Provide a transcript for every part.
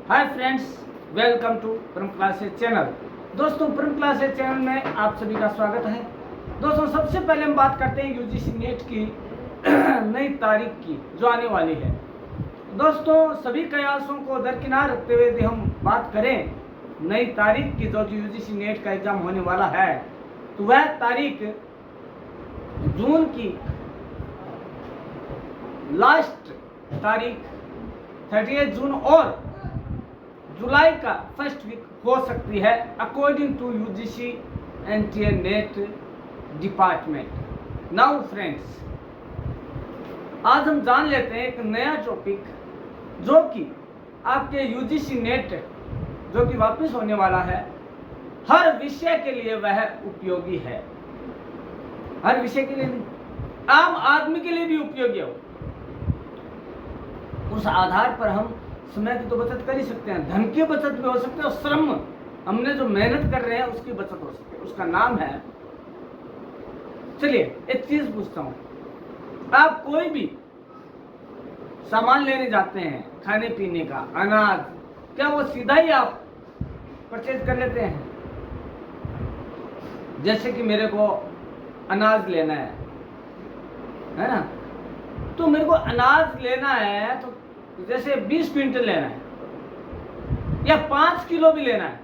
Hi friends, welcome to परम classes channel. दोस्तों, परम क्लासेस चैनल में आप सभी का स्वागत है। दोस्तों, सबसे पहले हम बात करते हैं यूजीसी नेट की नई तारीख की जो आने वाली है। दोस्तों, सभी कयासों को दरकिनार रखते हुए यदि हम बात करें नई तारीख की जो यूजीसी नेट का एग्जाम होने वाला है, तो वह तारीख जून की लास्ट तारीख 30 जून और जुलाई का फर्स्ट वीक हो सकती है, according to UGC NTA NET department. Now friends, आज हम जान लेते हैं एक नया टॉपिक जो कि आपके यूजीसी नेट जो कि वापस होने वाला है, हर विषय के लिए वह उपयोगी है। हर विषय के लिए नहीं, आम आदमी के लिए भी उपयोगी हो। उस आधार पर हम समय की तो बचत कर ही सकते हैं, धन की बचत भी हो सकती है और श्रम हमने जो मेहनत कर रहे हैं उसकी बचत हो सकती है। उसका नाम है, चलिए एक चीज पूछता हूं, आप कोई भी सामान लेने जाते हैं, खाने पीने का, अनाज, क्या वो सीधा ही आप परचेज कर लेते हैं? जैसे कि मेरे को अनाज लेना है ना, तो मेरे को अनाज लेना है तो जैसे 20 क्विंटल लेना है या 5 किलो भी लेना है,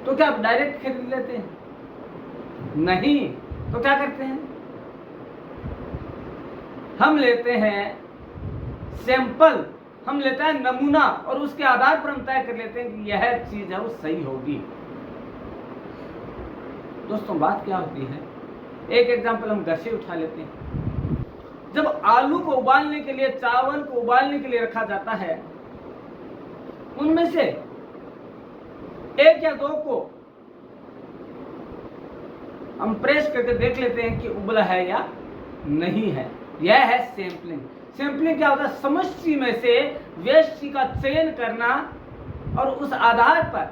तो क्या आप डायरेक्ट खरीद लेते हैं? नहीं, तो क्या करते हैं? हम लेते हैं सैंपल, हम लेते हैं नमूना और उसके आधार पर हम तय कर लेते हैं कि यह चीज है वो सही होगी। दोस्तों, बात क्या होती है, एक एग्जांपल हम घर से उठा लेते हैं। जब आलू को उबालने के लिए, चावल को उबालने के लिए रखा जाता है, उनमें से एक या दो को हम प्रेस करके देख लेते हैं कि उबला है या नहीं है। यह है सैंपलिंग। सैंपलिंग क्या होता है? समष्टि में से व्यष्टि का चयन करना और उस आधार पर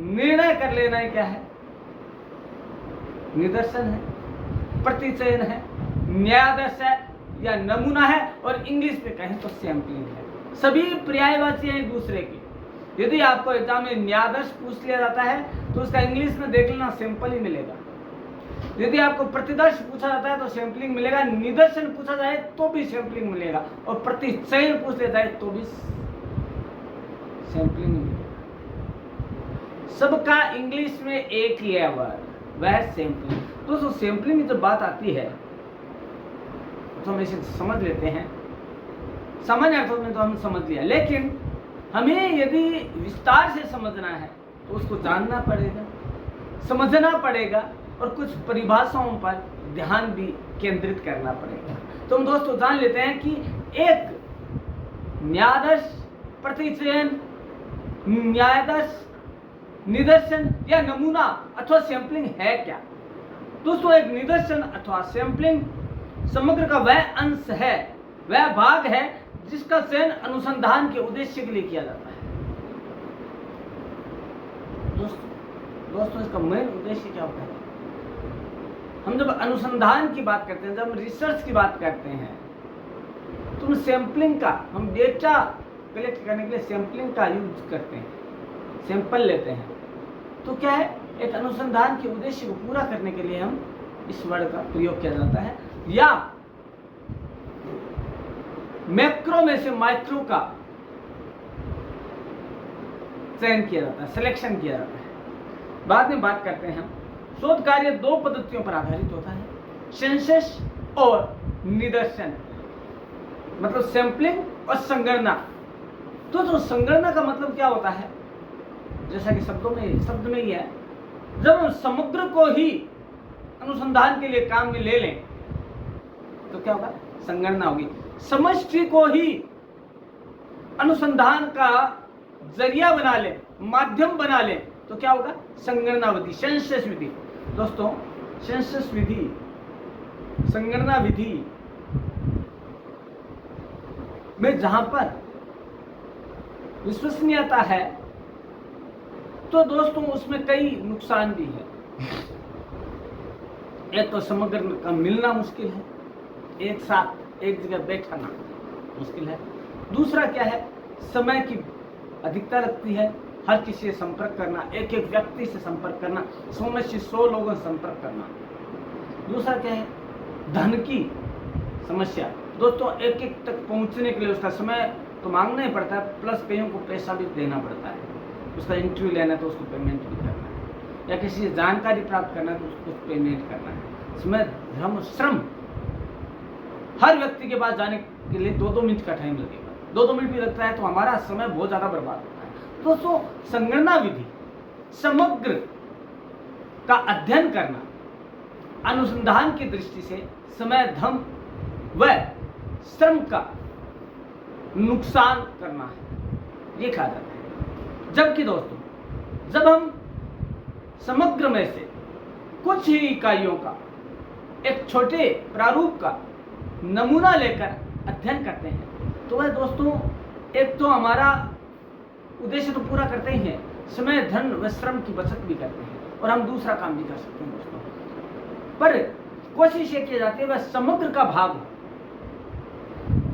निर्णय कर लेना। क्या है? निदर्शन है, प्रतिचयन है, न्यायादर्श है या नमूना है, और इंग्लिश में कहें तो सैंपलिंग है। सभी पर्यायवाची हैं एक दूसरे के। यदि आपको एग्जाम में न्यायादर्श पूछ लिया जाता है तो उसका इंग्लिश में देख लेना सैंपल ही मिलेगा। यदि आपको प्रतिदर्श पूछा जाता है तो सैंपलिंग मिलेगा, निदर्शन पूछा जाए तो भी सैंपलिंग मिलेगा, और प्रतिचयन पूछ लिया जाए तो भी सैंपलिंग मिलेगा। सबका इंग्लिश में एक ही है वर्ड, वह सैंपलिंग। दोस्तों, सैंपलिंग की जब बात आती है तो हम इसे समझ लेते हैं, सामान्य अर्थों में तो हम समझ लिया, लेकिन हमें यदि विस्तार से समझना है तो उसको जानना पड़ेगा, समझना पड़ेगा और कुछ परिभाषाओं पर ध्यान भी केंद्रित करना पड़ेगा। तो हम दोस्तों जान लेते हैं कि एक न्यायादर्श, प्रतिचयन, न्यायादर्श, निदर्शन या नमूना अथवा सैंपलिंग है क्या? दोस्तों, एक निदर्शन अथवा सैंपलिंग समग्र का वह अंश है, वह भाग है जिसका चयन अनुसंधान के उद्देश्य के लिए किया जाता है। दोस्तों, इसका मेन उद्देश्य क्या होता है? हम जब अनुसंधान की बात करते हैं, जब हम रिसर्च की बात करते हैं, तो हम सैंपलिंग का, हम डेटा कलेक्ट करने के लिए सैंपलिंग का यूज करते हैं, सैंपल लेते हैं। तो क्या है? एक अनुसंधान के उद्देश्य को पूरा करने के लिए हम इस वर्ड का प्रयोग किया जाता है, या मैक्रो में से माइक्रो का चयन किया जाता है, सिलेक्शन किया जाता है। बाद में बात करते हैं हम। शोध कार्य दो पद्धतियों पर आधारित होता है, सेंसस और निदर्शन, मतलब सैंपलिंग और संगणना। तो संगणना का मतलब क्या होता है? जैसा कि शब्द में ही है, जब हम समग्र को ही अनुसंधान के लिए काम में ले लें तो क्या होगा? संगणना होगी। समष्टि को ही अनुसंधान का जरिया बना ले, माध्यम बना ले, तो क्या होगा? संगणना विधि, सेंसस विधि। दोस्तों, सेंसस विधि, संगणना विधि में जहां पर विश्वसनीयता है, तो दोस्तों उसमें कई नुकसान भी है। एक तो समग्र का मिलना मुश्किल है, एक साथ एक जगह बैठाना मुश्किल है। दूसरा क्या है? समय की अधिकता लगती है, हर किसी से संपर्क करना, एक एक व्यक्ति से संपर्क करना, 100 में से 100 लोगों से संपर्क करना। दूसरा क्या है, धन की समस्या। दोस्तों एक एक तक पहुंचने के लिए उसका समय तो मांगना ही पड़ता है, प्लस कईयों को पैसा भी देना पड़ता है। उसका इंटरव्यू लेना है तो उसको पेमेंट भी करना है, या किसी से जानकारी प्राप्त करना है तो उसको पेमेंट करना है। समय, धर्म, श्रम। हर व्यक्ति के पास जाने के लिए 2-2 मिनट का टाइम लगेगा, 2-2 मिनट भी लगता है तो हमारा समय बहुत ज़्यादा बर्बाद होता है। दोस्तों संगणना विधि, समग्र का अध्ययन करना, अनुसंधान की दृष्टि से समय, धन व श्रम का नुकसान करना है, ये कहा जाता है। जबकि दोस्तों जब हम समग्र में से कुछ ही इकाइयों का एक छोटे प्रारूप का नमूना लेकर अध्ययन करते हैं तो वह दोस्तों एक तो हमारा उद्देश्य तो पूरा करते ही हैं, समय, धन व श्रम की बचत भी करते हैं और हम दूसरा काम भी कर सकते हैं दोस्तों। पर कोशिश ये की जाती है वह समग्र का भाग हो।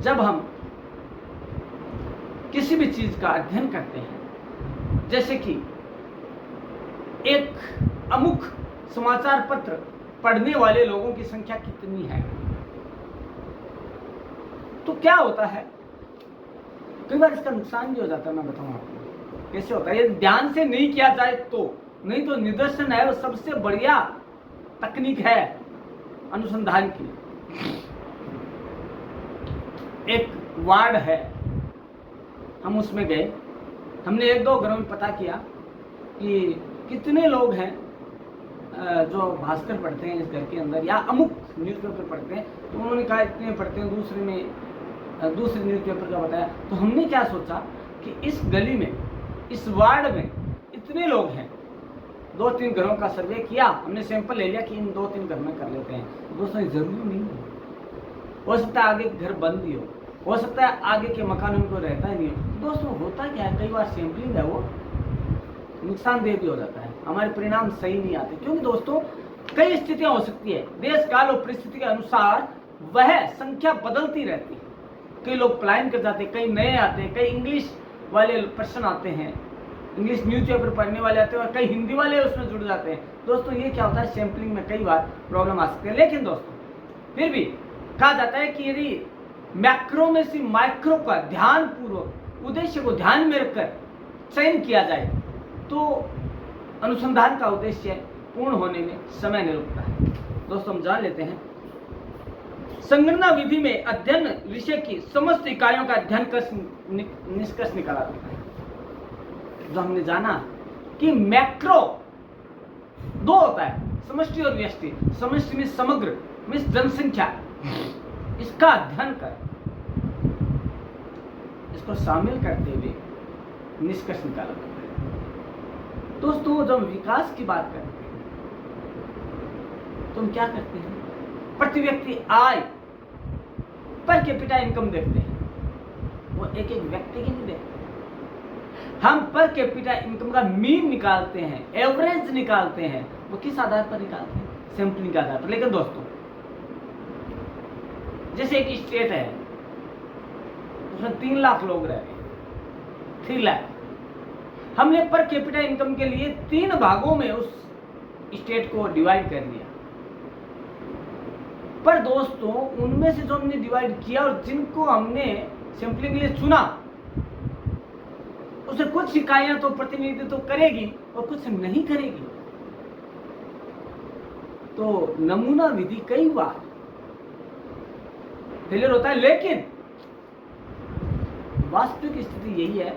जब हम किसी भी चीज का अध्ययन करते हैं, जैसे कि एक अमुक समाचार पत्र पढ़ने वाले लोगों की संख्या कितनी है, तो क्या होता है, कई बार इसका नुकसान भी हो जाता है। मैं बताऊं आपको कैसे होता है, ये ध्यान से नहीं किया जाए तो। नहीं तो निदर्शन है, वो सबसे बढ़िया तकनीक है अनुसंधान की। एक वार्ड है, हम उसमें गए, हमने 1-2 घरों में पता किया कि कितने लोग हैं जो भास्कर पढ़ते हैं इस घर के अंदर, या अमुक न्यूज़पेपर पढ़ते हैं। तो उन्होंने कहा इतने पढ़ते हैं, दूसरे न्यूज़पेपर का बताया। तो हमने क्या सोचा कि इस गली में, इस वार्ड में इतने लोग हैं, 2-3 घरों का सर्वे किया, हमने सैंपल ले लिया कि इन 2-3 घर में कर लेते हैं। दोस्तों जरूरी नहीं हो सकता है आगे घर बंद ही हो सकता है आगे के मकानों में कोई रहता ही नहीं हो। दोस्तों होता क्या है, कई बार सैंपलिंग है वो नुकसानदेह भी हो जाता है, हमारे परिणाम सही नहीं आते, क्योंकि दोस्तों कई स्थितियां हो सकती है, देश काल और परिस्थिति के अनुसार वह संख्या बदलती रहती है। कई लोग पलायन कर जाते हैं, कई नए आते हैं, कई इंग्लिश वाले पर्सन आते हैं, इंग्लिश न्यूज़पेपर पढ़ने वाले आते हैं, और कई हिंदी वाले उसमें जुड़ जाते हैं। दोस्तों ये क्या होता है, सैंपलिंग में कई बार प्रॉब्लम आ सकती है। लेकिन दोस्तों फिर भी कहा जाता है कि यदि मैक्रो में से माइक्रो का ध्यानपूर्वक उद्देश्य को ध्यान में रखकर चयन किया जाए तो अनुसंधान का उद्देश्य पूर्ण होने में समय नहीं लगता है। दोस्तों हम जान लेते हैं, संगणना विधि में अध्ययन विषय की समस्त इकाइयों का अध्ययन कर निष्कर्ष निकाला जाता है। जो हमने जाना कि मैक्रो 2 होता है, समष्टि और व्यष्टि। समष्टि में समग्र में जनसंख्या, इसका अध्ययन कर इसको शामिल करते हुए निष्कर्ष निकाला जाता है। दोस्तों जब विकास की बात करते हैं तो हम क्या करते हैं, प्रति व्यक्ति आय, पर कैपिटा इनकम देखते हैं, वो एक एक व्यक्ति की नहीं देखते। हम पर कैपिटा इनकम का मीन निकालते हैं, एवरेज निकालते हैं। वो किस आधार पर निकालते हैं, सैंपलिंग के आधार पर। लेकिन दोस्तों जैसे एक स्टेट है, उसमें 3 लाख लोग रह रहे हैं, 3 लाख। हमने पर कैपिटा इनकम के लिए 3 भागों में उस स्टेट को डिवाइड कर दिया। पर दोस्तों उनमें से जो हमने डिवाइड किया और जिनको हमने सैंपलिंग के लिए चुना, उसे कुछ इकाइयां तो प्रतिनिधित्व तो करेगी और कुछ नहीं करेगी। तो नमूना विधि कई बार फेलियर होता है, लेकिन वास्तविक स्थिति यही है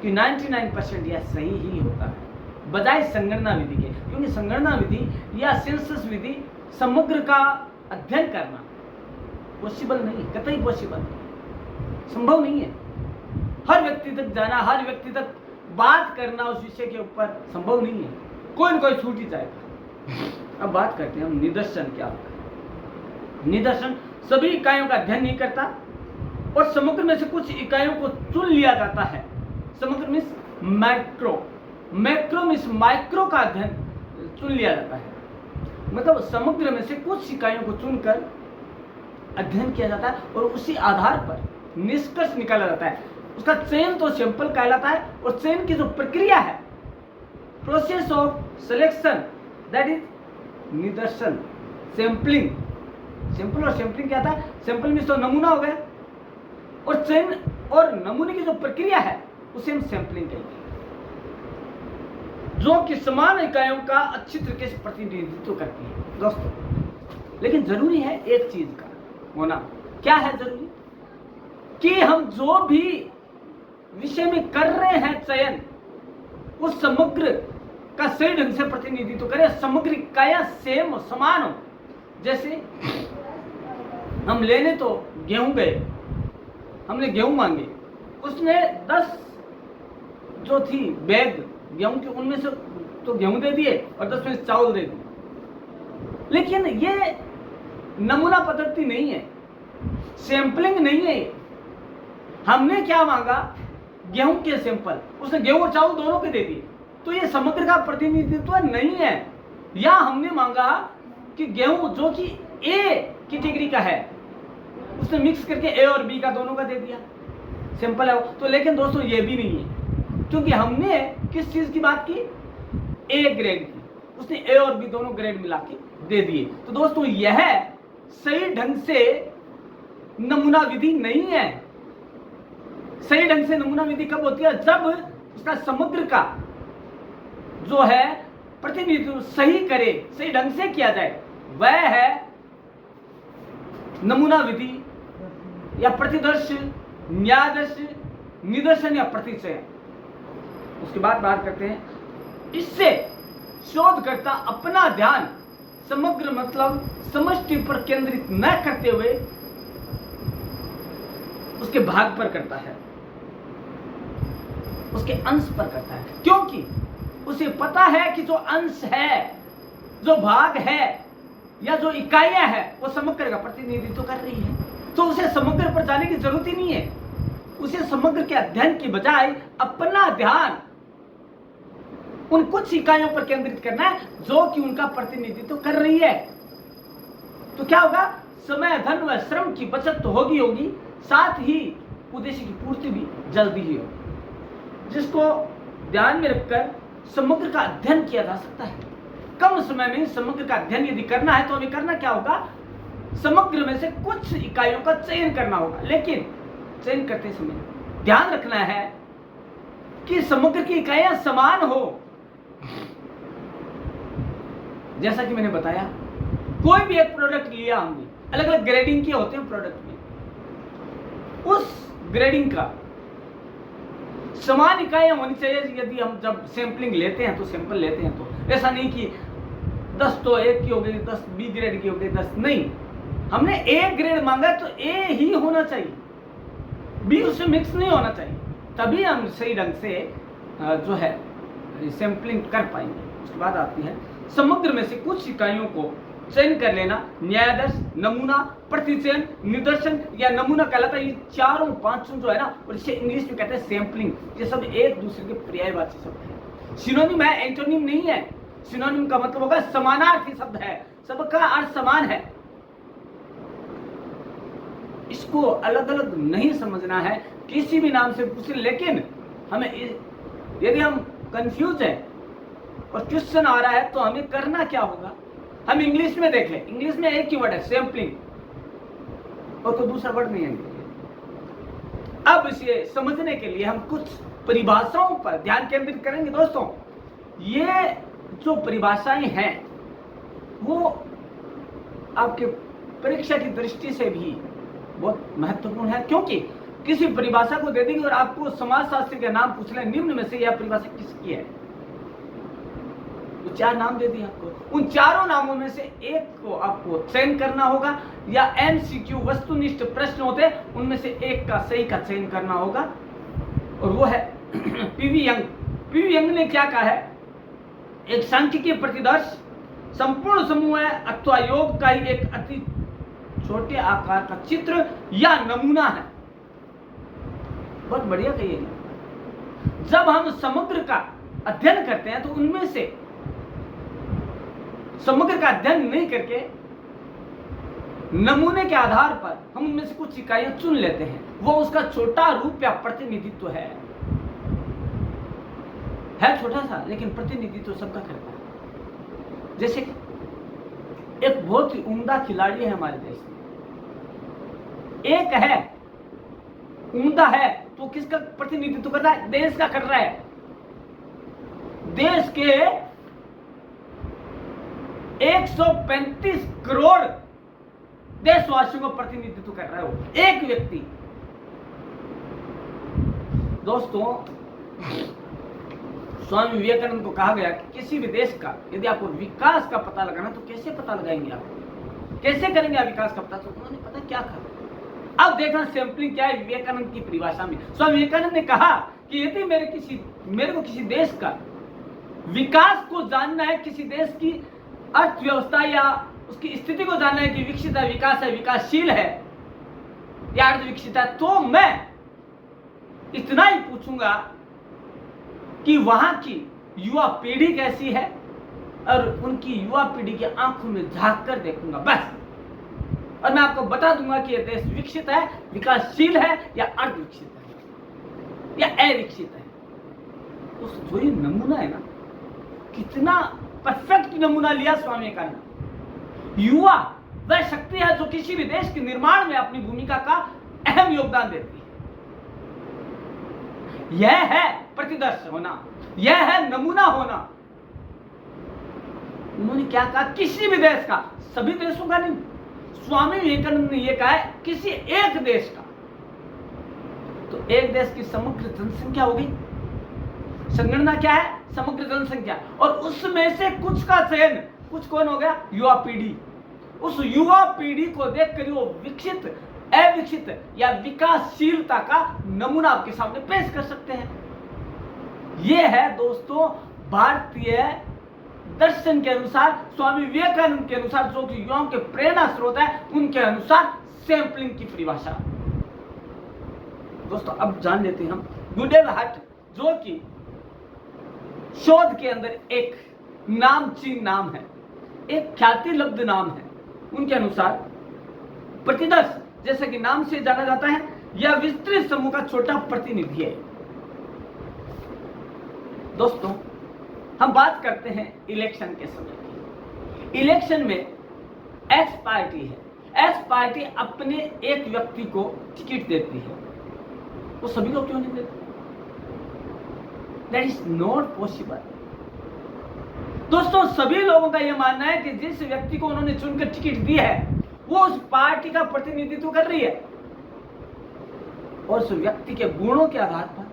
कि 99% यह सही ही होता है बजाय संगणना विधि के। क्योंकि संगणना विधि या सेंसस विधि समग्र का अध्ययन करना पॉसिबल नहीं है, कतई पॉसिबल नहीं, संभव नहीं है। हर व्यक्ति तक जाना, हर व्यक्ति तक बात करना उस विषय के ऊपर संभव नहीं है, कोई न कोई छूट ही जाएगा। अब बात करते हैं हम निदर्शन क्या होता है। निदर्शन सभी इकाइयों का अध्ययन नहीं करता और समग्र में से कुछ इकाइयों को चुन लिया जाता है। समग्र means macro, macro means micro का अध्ययन चुन लिया जाता है। मतलब समग्र में से कुछ इकाइयों को चुनकर अध्ययन किया जाता है और उसी आधार पर निष्कर्ष निकाला जाता है। उसका चयन तो सैंपल कहलाता है। और चयन की जो प्रक्रिया है, process of selection, that is निदर्शन। सैंपलिंग, सैंपल और सैंपलिंग क्या था? सैंपल में तो नमूना हो गया, और चयन और नमूने की जो प्रक्रिया है उसे हम सैंपलिंग कहते हैं, जो कि समान इकाइयों का अच्छी तरीके से प्रतिनिधित्व करती है दोस्तों। लेकिन जरूरी है एक चीज का होना, क्या है जरूरी? कि हम जो भी विषय में कर रहे हैं चयन, उस समग्र का सही ढंग से प्रतिनिधित्व करें, समग्र इकाइयां सेम समान हो। जैसे हम लेने तो गेहूं गए, हमने गेहूं मांगे, उसने 10 जो थी बैग गेहूं के, उनमें से तो गेहूं दे दिए और 10 में से चावल दे दिए। लेकिन ये नमूना पद्धति नहीं है, सैंपलिंग नहीं है। हमने क्या मांगा? गेहूं के सैंपल, उसने गेहूं और चावल दोनों के दे दिए, तो ये समग्र का प्रतिनिधित्व नहीं है। या हमने मांगा कि गेहूं जो कि ए कैटेगरी का है, उसने मिक्स करके ए और बी का दोनों का दे दिया, सैंपल है वो तो। लेकिन दोस्तों ये भी नहीं है, क्योंकि हमने किस चीज की बात की? ए ग्रेड की, उसने ए और बी दोनों ग्रेड मिला के दे दिए। तो दोस्तों यह सही ढंग से नमूना विधि नहीं है। सही ढंग से नमूना विधि कब होती है? जब उसका समग्र का जो है प्रतिनिधित्व सही करे, सही ढंग से किया जाए, वह है नमूना विधि या प्रतिदर्श, न्यायदर्श, निदर्शन या प्रतिचयन। उसके बाद बात करते हैं, इससे शोधकर्ता अपना ध्यान समग्र मतलब समष्टि पर केंद्रित न करते हुए उसके भाग पर करता है, उसके अंश पर करता है, क्योंकि उसे पता है कि जो अंश है, जो भाग है या जो इकाइयां है, वो समग्र का प्रतिनिधित्व कर रही है। तो उसे समग्र पर जाने की जरूरत ही नहीं है। उसे समग्र के अध्ययन की बजाय अपना ध्यान उन कुछ इकाइयों पर केंद्रित करना है जो कि उनका प्रतिनिधित्व कर रही है। तो क्या होगा? समय, धन व श्रम की बचत तो होगी, साथ ही उद्देश्य की पूर्ति भी जल्दी ही होगी, जिसको ध्यान में रखकर समग्र का अध्ययन किया जा सकता है। कम समय में समग्र का अध्ययन यदि करना है तो हमें करना क्या होगा? समग्र में से कुछ इकाइयों का चयन करना होगा। लेकिन चयन करते समय ध्यान रखना है कि समग्र की इकाइयां समान हो। जैसा कि मैंने बताया, कोई भी एक प्रोडक्ट लिया हमने, अलग अलग ग्रेडिंग के होते हैं प्रोडक्ट में, उस ग्रेडिंग का समान इकाइयां होनी चाहिए। यदि हम जब सैंपलिंग लेते हैं तो सैंपल लेते हैं तो ऐसा नहीं कि 10 तो एक की हो गई, 10 बी ग्रेड की हो गई, 10 नहीं। हमने ए ग्रेड मांगा तो ए ही होना चाहिए, बी उसमें मिक्स नहीं होना चाहिए, तभी हम सही ढंग से जो है सैंपलिंग कर पाएंगे। उसके बाद आती है समग्र में से कुछ इकाइयों को चयन कर लेना, न्यायादर्श, नमूना, प्रतिचयन, निदर्शन या नमूना कहलाता है। ये चारों पांचों जो है ना, और इसे इंग्लिश में कहते हैं सैंपलिंग। ये सब एक दूसरे के पर्यायवाची शब्द है, सिनोनिम है, एंटोनिम नहीं है। सिनोनिम का मतलब होगा समानार्थी शब्द है, सबका अर्थ समान है। इसको अलग अलग नहीं समझना है, किसी भी नाम से पूछे। लेकिन हमें यदि हम कंफ्यूज है और क्वेश्चन आ रहा है तो हमें करना क्या होगा? हम इंग्लिश में देख लें, इंग्लिश में एक ही वर्ड है सैंपलिंग, और कोई दूसरा वर्ड नहीं है। अब इसे समझने के लिए हम कुछ परिभाषाओं पर ध्यान केंद्रित करेंगे। दोस्तों ये जो परिभाषाएं हैं वो आपके परीक्षा की दृष्टि से भी बहुत महत्वपूर्ण है, क्योंकि किसी परिभाषा को दे देंगे और आपको समाजशास्त्री का नाम पूछ लें, निम्न में से यह परिभाषा किसकी है, तो 4 नाम दे दिए आपको। उन चारों नामों में से एक को आपको चयन करना होगा, या एमसीक्यू वस्तुनिष्ठ प्रश्न होते हैं उनमें से एक का सही का चयन करना होगा, और वो है पीवी यंग। पीवी यंग ने क्या कहा है? एक सांख्यिकीय प्रतिदर्श संपूर्ण समूह है अथवा योग का ही एक अति छोटे आकार का चित्र या नमूना है। बहुत बढ़िया कहिए। जब हम समग्र का अध्ययन करते हैं तो उनमें से समग्र का अध्ययन नहीं करके नमूने के आधार पर हम उनमें से कुछ इकाइयां चुन लेते हैं, वो उसका छोटा रूप या प्रतिनिधित्व है छोटा सा, लेकिन प्रतिनिधित्व सबका करता है। जैसे एक बहुत ही उम्दा खिलाड़ी है हमारे देश में, एक है उम्दा है, तो किसका प्रतिनिधित्व कर रहा है? देश का कर रहा है। देश के 135 करोड़ देशवासियों का प्रतिनिधित्व कर रहा है वो एक व्यक्ति। दोस्तों, स्वामी विवेकानंद को कहा गया कि किसी भी देश का यदि आपको विकास का पता लगाना तो कैसे पता लगाएंगे आप, कैसे करेंगे आप विकास का पता? तो उन्होंने पता क्या कहा। अब देखना सैंपलिंग क्या है विवेकानंद की परिभाषा में। स्वामी विवेकानंद ने कहा कि यदि मेरे को किसी देश का विकास को जानना है, किसी देश की अर्थव्यवस्था या उसकी स्थिति को जानना है कि विकसित है, विकास है, विकासशील है या अर्ध विकसित है, तो मैं इतना ही पूछूंगा कि वहां की युवा पीढ़ी कैसी है और उनकी युवा पीढ़ी की आंखों में झांक कर देखूंगा बस, और मैं आपको बता दूंगा कि यह देश विकसित है, विकासशील है या अर्ध विकसित है या अविकसित है। तो जो ये नमूना है ना, कितना परफेक्ट नमूना लिया स्वामी विवेकानंद। युवा वह शक्ति है जो किसी भी देश के निर्माण में अपनी भूमिका का अहम योगदान देती है। यह है प्रतिदर्श होना, यह है नमूना होना। उन्होंने क्या कहा? किसी भी देश का, सभी देशों का नहीं, स्वामी विवेकानंद ने यह कहा है किसी एक देश का। तो एक देश की समग्र जनसंख्या हो गई, संगणना क्या है? समग्र जनसंख्या, और उसमें से कुछ का चयन, कुछ कौन हो गया? युवा पीढ़ी। उस युवा पीढ़ी को देखकर वो विकसित, अविकसित या विकासशीलता का नमूना आपके सामने पेश कर सकते हैं। यह है दोस्तों भारतीय दर्शन के अनुसार, स्वामी विवेकानंद के अनुसार, जो कि युवाओं के प्रेरणा स्रोत है, उनके अनुसार सैंपलिंग की परिभाषा। दोस्तों अब जान लेते हैं हम गुडेल हट, जो कि शोध के अंदर एक नामचीन नाम है, एक ख्याति लब्ध नाम है। उनके अनुसार प्रतिदर्श, जैसे कि नाम से जाना जाता है, यह विस्तृत समूह का छोटा प्रतिनिधि है। दोस्तों हम बात करते हैं इलेक्शन के समय की। इलेक्शन में एक्स पार्टी है, एक्स पार्टी अपने एक व्यक्ति को टिकट देती है, वो सभी को क्यों नहीं देती? That is not possible. दोस्तों सभी लोगों का यह मानना है कि जिस व्यक्ति को उन्होंने चुनकर टिकट दी है वो उस पार्टी का प्रतिनिधित्व कर रही है, और उस व्यक्ति के गुणों के आधार पर,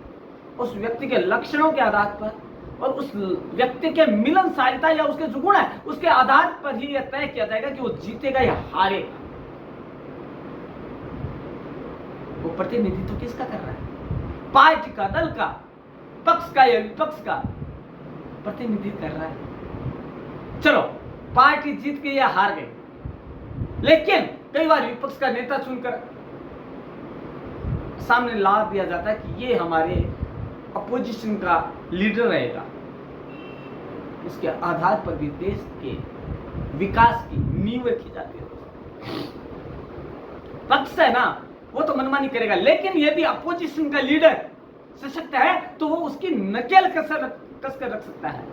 उस व्यक्ति के लक्षणों के आधार पर, और उस व्यक्ति के मिलनसारिता या उसके जो गुण है उसके आधार पर ही यह तय किया जाएगा कि वो जीतेगा या हारेगा। वो प्रतिनिधित्व किसका कर रहा है? पार्टी का, दल का, पक्ष का या विपक्ष का प्रतिनिधित्व कर रहा है। चलो पार्टी जीत गई या हार गई, लेकिन कई बार विपक्ष का नेता चुनकर सामने ला दिया जाता है कि ये हमारे अपोजिशन का लीडर रहेगा। उसके आधार पर भी देश के विकास की नींव रखी जाती है। पक्ष है ना, वो तो मनमानी करेगा, लेकिन यदि अपोजिशन का लीडर सशक्त है तो वो उसकी नकेल कसकर रख सकता है।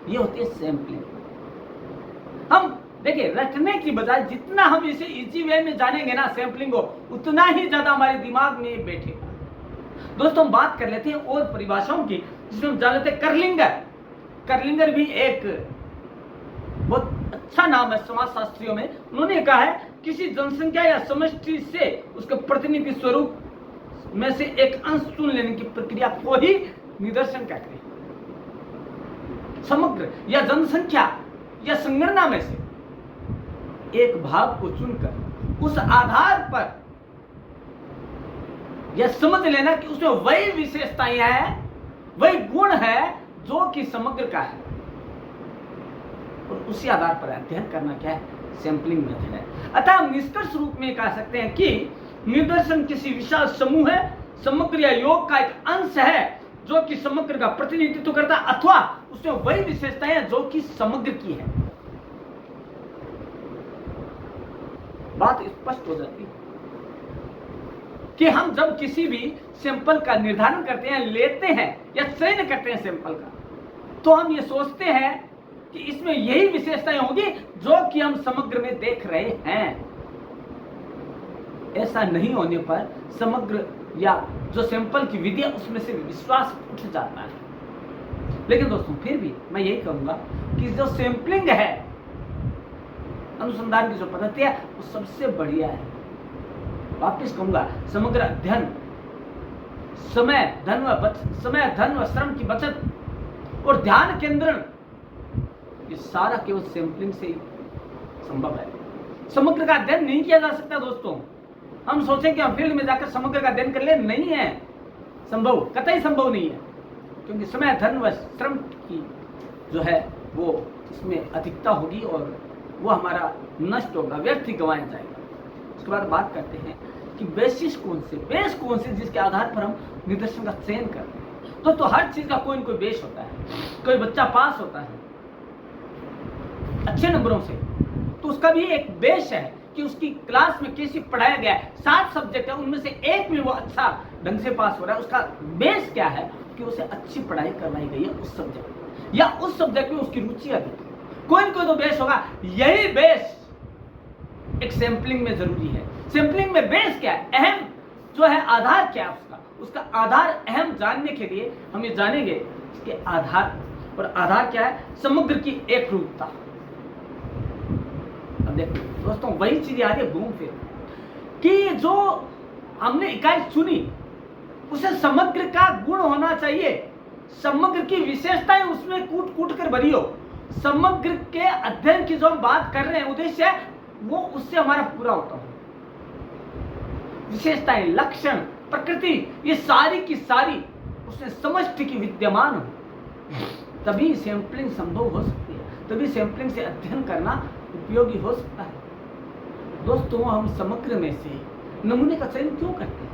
ये होती है सैंपलिंग। हम देखिए रटने की बजाय जितना हम इसे इजी वे में जानेंगे ना सैंपलिंग को, उतना ही ज्यादा हमारे दिमाग में बैठेगा। दोस्तों हम बात कर लेते हैं और परिभाषाओं की, जिसमें हम जान लेते हैं करलिंगर। करलिंगर भी एक बहुत अच्छा नाम है समाजशास्त्रियों में। उन्होंने कहा है किसी जनसंख्या या समष्टि से उसके प्रतिनिधि स्वरूप में से एक अंश चुन लेने की प्रक्रिया को ही निदर्शन कहते हैं। समग्र या जनसंख्या या संगणना में से एक भाग को चुनकर उस आधार पर यह समझ लेना कि उसमें वही विशेषताएं हैं, वही गुण है जो कि समग्र का है, और उसी आधार पर अध्ययन करना क्या है? सैंपलिंग मेथड है। अतः हम निष्कर्ष रूप में कह सकते हैं कि निदर्शन किसी विशाल समूह है, समग्र या योग का एक अंश है जो कि समग्र का प्रतिनिधित्व करता है, अथवा उसमें वही विशेषताएं हैं जो कि समग्र की है। बात स्पष्ट हो जाती है कि हम जब किसी भी सैंपल का निर्धारण करते हैं, लेते हैं या चयन करते हैं सैंपल का, तो हम ये सोचते हैं कि इसमें यही विशेषताएं होंगी जो कि हम समग्र में देख रहे हैं। ऐसा नहीं होने पर समग्र या जो सैंपल की विधि है उसमें से विश्वास उठ जाता है। लेकिन दोस्तों फिर भी मैं यही कहूंगा कि जो सैंपलिंग है, अनुसंधान की जो पद्धति है, वो सबसे बढ़िया है। वापिस कहूंगा, समग्र अध्ययन समय धन व श्रम की बचत और ध्यान केंद्रण, ये सारा केवल सैंपलिंग से ही संभव है। समग्र का अध्ययन नहीं किया जा सकता दोस्तों। हम सोचें कि हम फील्ड में जाकर समग्र का अध्ययन कर ले, नहीं है संभव, कतई संभव नहीं है, क्योंकि समय धन व श्रम की जो है वो इसमें अधिकता होगी और वो हमारा नष्ट होगा, व्यर्थ ही गंवाया जाएगा। उसके बाद बात करते हैं कि बेस कौन से जिसके आधार पर हम निदर्शन का चयन करते हैं। तो हर चीज का कोई न कोई बेस होता है। कोई बच्चा पास होता है अच्छे नंबरों से, तो उसका भी एक बेस है कि उसकी क्लास में कैसे पढ़ाया गया है। 7 सब्जेक्ट है, उनमें से एक में वो अच्छा ढंग से पास हो रहा है। उसका बेस क्या है कि उसे अच्छी पढ़ाई करवाई गई है उस सब्जेक्ट में, या उस सब्जेक्ट में उसकी रुचि अधिक है। कोई न कोई तो बेस होगा। यही बेस एक सैंपलिंग में जरूरी है। सैंपलिंग में बेस क्या है, अहम जो है आधार क्या है उसका आधार अहम जानने के लिए हम ये जानेंगे इसके आधार। और आधार क्या है, समग्र की एक रूपता। अब देखो दोस्तों, वही चीज आ रही है घूम फिर कि जो हमने इकाई चुनी उसे समग्र का गुण होना चाहिए, समग्र की विशेषताएं उसमें कूट कर भरी हो। समग्र के अध्ययन की जो हम बात कर रहे हैं उद्देश्य है वो उससे हमारा पूरा होता हो। विशेषताएं, लक्षण, प्रकृति, ये सारी की सारी उसमें समष्टि की विद्यमान हो, तभी सैंपलिंग संभव हो सकती है, तभी सैंपलिंग से अध्ययन करना उपयोगी हो सकता है। दोस्तों, हम समग्र में से नमूने का चयन क्यों करते हैं?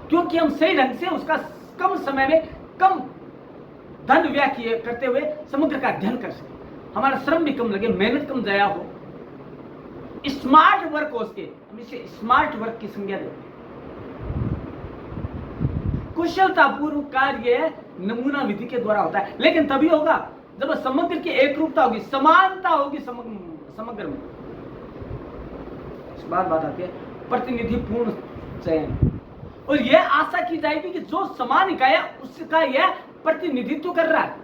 क्योंकि हम सही ढंग से उसका कम समय में कम धन व्यय करते हुए समग्र का अध्ययन कर सके, हमारा श्रम भी कम लगे, मेहनत कम जाया हो, स्मार्ट वर्क हो उसके। हम इसे स्मार्ट वर्क की संज्ञा देते हैं। कुशलतापूर्वक कार्य नमूना विधि के द्वारा होता है, लेकिन तभी होगा जब समग्र की एक रूपता होगी, समानता होगी समग्र में। इस बात आती है प्रतिनिधिपूर्ण चयन, और यह आशा की जाएगी कि जो समान इकाई है उसका यह प्रतिनिधित्व कर रहा है।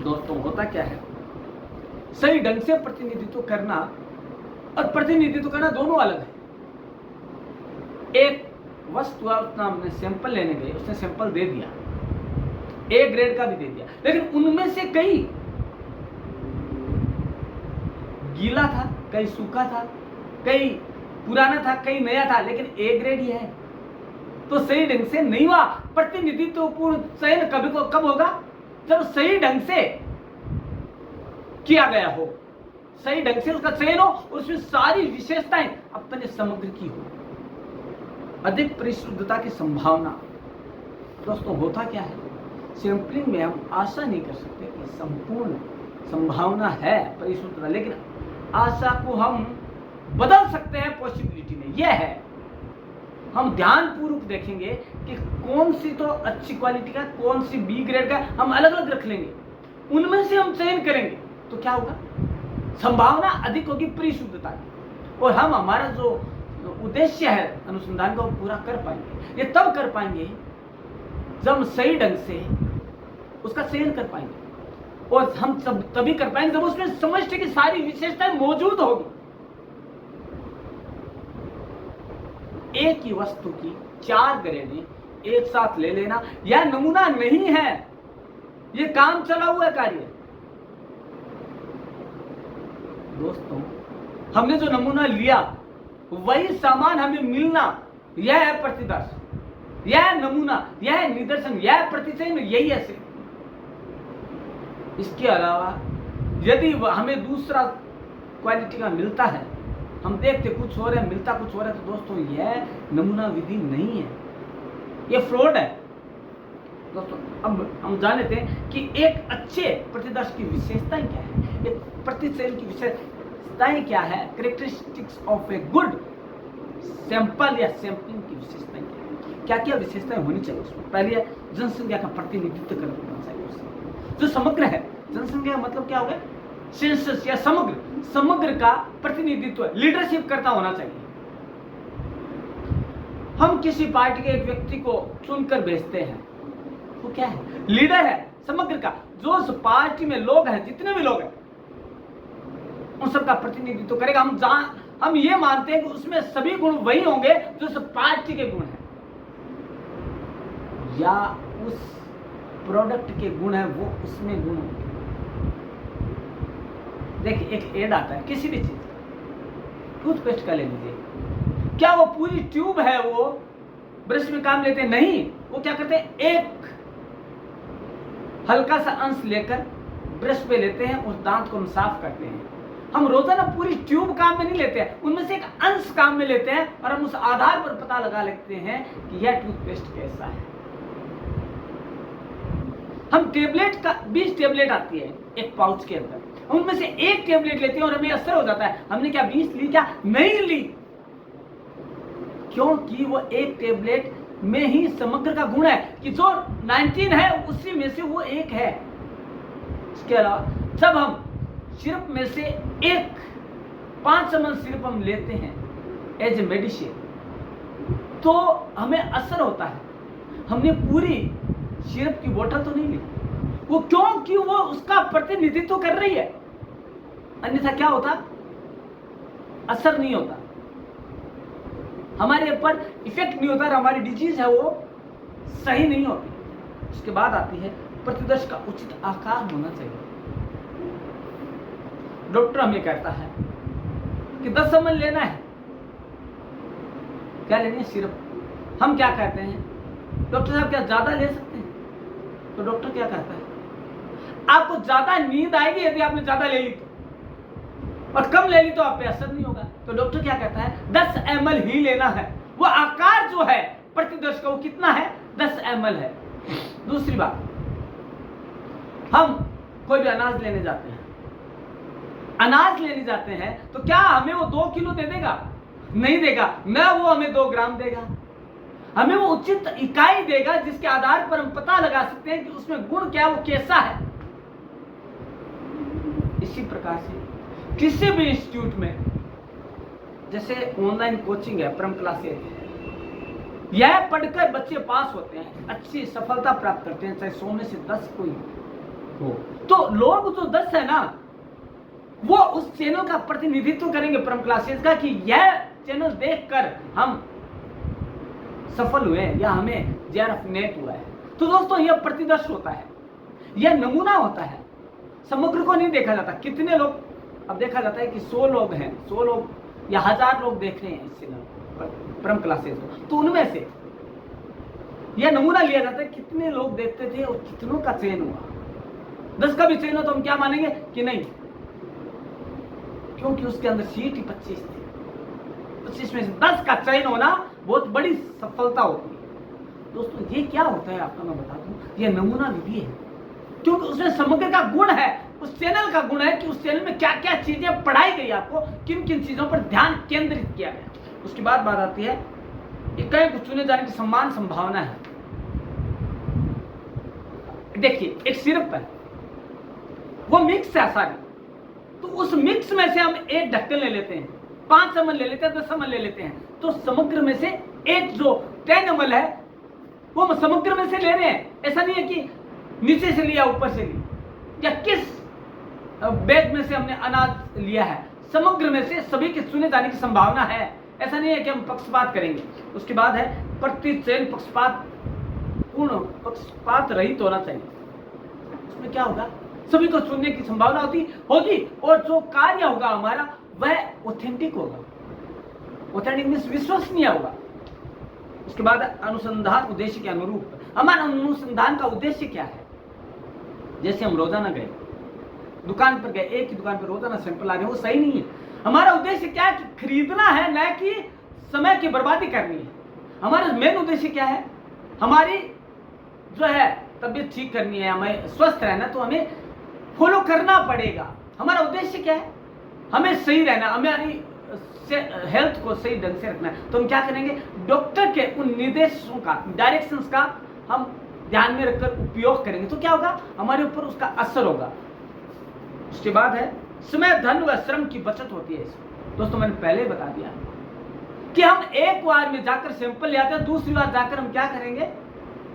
दोस्तों, होता क्या है, सही ढंग से प्रतिनिधित्व करना और प्रतिनिधित्व करना दोनों अलग है। एक वस्तु उतना हमने सैंपल लेने गए, उसने सैंपल दे दिया, ए ग्रेड का भी दे दिया, लेकिन उनमें से कई गीला था, कई सूखा था, कई पुराना था, कई नया था, लेकिन ए ग्रेड ही है, तो सही ढंग से नहीं हुआ। प्रतिनिधित्वपूर्ण चयन कब होगा, जब सही ढंग से किया गया हो, सही ढंग से उसका चयन हो, उसमें सारी विशेषताएं अपने समग्र की हो, अधिक परिशुद्धता की संभावना। दोस्तों, होता क्या है, सैंपलिंग में हम आशा नहीं कर सकते कि संपूर्ण संभावना है परिशुद्धता, लेकिन आशा को हम बदल सकते हैं पॉसिबिलिटी में। यह है, हम ध्यान पूर्वक देखेंगे कि कौन सी तो अच्छी क्वालिटी का, कौन सी बी ग्रेड का, हम अलग अलग रख लेंगे, उनमें से हम चयन करेंगे, तो क्या होगा, संभावना अधिक होगी परिशुद्धता की, और हम हमारा जो उद्देश्य है अनुसंधान का वो पूरा कर पाएंगे। ये तब कर पाएंगे जब हम सही ढंग से उसका चयन कर पाएंगे, और हम तभी कर पाएंगे जब उसमें समष्टि की सारी विशेषताएं मौजूद होगी। एक ही वस्तु की 4 ग्रेडें एक साथ ले लेना यह नमूना नहीं है, ये काम चला हुआ कार्य। दोस्तों, हमने जो नमूना लिया वही सामान हमें मिलना, यह है प्रतिदर्श, यह है नमूना, यह है निदर्शन, यह है प्रतिचयन, यही है सिर्फ। इसके अलावा यदि हमें दूसरा क्वालिटी का मिलता है, हम देखते कुछ हो रहा है, मिलता कुछ हो रहा है, तो दोस्तों यह नमूना विधि नहीं है, यह फ्रॉड है। दोस्तों, अब हम जान लेते हैं कि एक अच्छे प्रतिदर्श की विशेषताएं क्या है, एक प्रतिचयन की विशेषता विशेषताएं क्या है, characteristics of a good sample या सैंपलिंग की विशेषताएं क्या क्या विशेषताएं होनी चाहिए उसमें। पहले है जनसंख्या का प्रतिनिधित्व करना चाहिए उसमें। जो समग्र है, जनसंख्या का मतलब क्या होगा, सेंसस या समग्र का प्रतिनिधित्व, लीडरशिप करता होना चाहिए। हम किसी पार्टी के एक व्यक्ति को चुनकर भेजते हैं, वो क्या है, लीडर है समग्र का, जो उस पार्टी में लोग हैं, जितने भी लोग हैं उन सबका प्रतिनिधित्व करेगा। हम ये मानते हैं कि उसमें सभी गुण वही होंगे जो उस पार्टी के गुण हैं या उस प्रोडक्ट के गुण है, वो उसमें गुण होंगे। देखिए एक एड आता है किसी भी चीज, टूथपेस्ट का ले लीजिए, क्या वो पूरी ट्यूब है वो ब्रश में काम लेते हैं? नहीं, वो क्या करते हैं, एक हल्का सा अंश लेकर ब्रश पे लेते हैं, उस दांत को हम साफ करते हैं। हम रोजाना पूरी ट्यूब काम में नहीं लेते हैं, उनमें से एक अंश काम में लेते हैं और हम उस आधार पर पता लगा लेते हैं कि यह टूथपेस्ट कैसा है। हम टेबलेट का 20 टेबलेट आती है एक पाउच के अंदर, उनमें से एक टेबलेट लेते हैं और हमें असर हो जाता है। हमने क्या 20 ली? क्या नहीं ली, क्योंकि वो एक टेबलेट में ही समग्र का गुण है कि जो 19 है उसी में से वो एक है। इसके अलावा जब हम सिरप में से एक 5 ml सिरप हम लेते हैं एज ए मेडिसिन, तो हमें असर होता है। हमने पूरी सिरप की बोतल तो नहीं ली, वो क्योंकि वो उसका प्रतिनिधित्व कर रही है, अन्यथा क्या होता, असर नहीं होता, हमारे ऊपर इफेक्ट नहीं होता और हमारी डिजीज है वो सही नहीं होती। उसके बाद आती है प्रतिदर्श का उचित आकार होना चाहिए। डॉक्टर हमें कहता है कि 10 ml लेना है, क्या लेनी है, सिरप। हम क्या कहते हैं, डॉक्टर साहब क्या ज्यादा ले सकते हैं? तो डॉक्टर क्या कहता है, आपको ज्यादा नींद आएगी यदि आपने ज्यादा ले ली तो, और कम ले ली तो आप पे असर नहीं होगा। तो डॉक्टर क्या कहता है, 10 ml ही लेना है। वो आकार जो है प्रतिदर्श का वो कितना है, 10 ml है। दूसरी बात, हम कोई भी अनाज लेने जाते हैं, तो क्या हमें वो 2 किलो दे देगा? नहीं देगा ना, वो हमें 2 ग्राम देगा। हमें वो उचित इकाई देगा जिसके आधार पर हम पता लगा सकते हैं कि उसमें गुण क्या, वो कैसा है। इसी प्रकार से किसी भी इंस्टीट्यूट में, जैसे ऑनलाइन कोचिंग है, परम क्लासेस, यह पढ़कर बच्चे पास होते हैं, अच्छी सफलता प्राप्त करते हैं, चाहे 100 में से 10 कोई हो, तो लोग जो 10 है ना, वो उस चैनल का प्रतिनिधित्व करेंगे परम क्लासेस का, कि यह चैनल देखकर हम सफल हुए या हमें जेआरएफ नेट हुआ है। तो दोस्तों यह प्रतिदर्श होता है, यह नमूना होता है, समग्र को नहीं देखा जाता। कितने लोग, अब देखा जाता है कि 100 लोग हैं, 100 लोग या 1000 लोग देख रहे हैं इस चैनल परम क्लासेस को, तो उनमें से यह नमूना लिया जाता है कितने लोग देखते थे और कितनों का चयन हुआ। 10 का भी चयन हो तो हम क्या मानेंगे कि नहीं, क्योंकि उसके अंदर सीट ही 25 थी, 25 में से 10 का चयन होना बहुत बड़ी सफलता होती है। दोस्तों ये क्या होता है आपको मैं बता दूं, यह नमूना विधि है, क्योंकि उसमें समग्र का गुण है, उस चैनल का गुण है कि उस चैनल में क्या क्या चीजें पढ़ाई गई, आपको किन किन चीजों पर ध्यान केंद्रित किया गया। उसके बाद बात आती है इकाई को चुने जाने की समान संभावना है। देखिए एक सिरप है, वो मिक्स है सारी, तो उस मिक्स में से हम एक ढक्कन ले लेते हैं, 5 ml ले लेते हैं, 10 ml ले लेते हैं, तो समग्र में से एक जो 10 ml है वो हम समग्र में से ले रहे हैं। ऐसा नहीं है कि नीचे से लिया ऊपर से लिया, या किस बैग में से हमने अनाज लिया है, समग्र में से सभी के चुने जाने की संभावना है। ऐसा नहीं है कि हम पक्षपात करेंगे। उसके बाद है प्रति चयन पक्षपात रहित होना चाहिए। उसमें क्या होगा, सभी को चुनने की संभावना होगी, और जो कार्य होगा हमारा वह ऑथेंटिक होगा। ऑथेंटिक मींस विश्वसनीय होगा। उसके बाद अनुसंधान उद्देश्य के अनुरूप, हमारा अनुसंधान का उद्देश्य क्या है। जैसे हम रोजाना गए दुकान पर गए, एक ही दुकान पर रोजाना सैंपल आ रहे हैं, वो सही नहीं है। हमारा उद्देश्य क्या है कि खरीदना है, न कि समय की बर्बादी करनी है। हमारा मेन उद्देश्य क्या है, हमारी जो है तबीयत ठीक करनी है, हमें स्वस्थ रहना, तो हमें फॉलो करना पड़ेगा। हमारा उद्देश्य क्या है, हमें सही रहना, हमारी हेल्थ को सही ढंग से रखना है, तो हम क्या करेंगे, डॉक्टर के उन निर्देशों का, डायरेक्शंस का हम ध्यान में रखकर उपयोग करेंगे, तो क्या होगा, हमारे ऊपर उसका असर होगा। उसके बाद है समय, धन व श्रम की बचत होती है इसमें। दोस्तों मैंने पहले बता दिया कि हम एक बार में जाकर सैंपल ले आते हैं, दूसरी बार जाकर हम क्या करेंगे,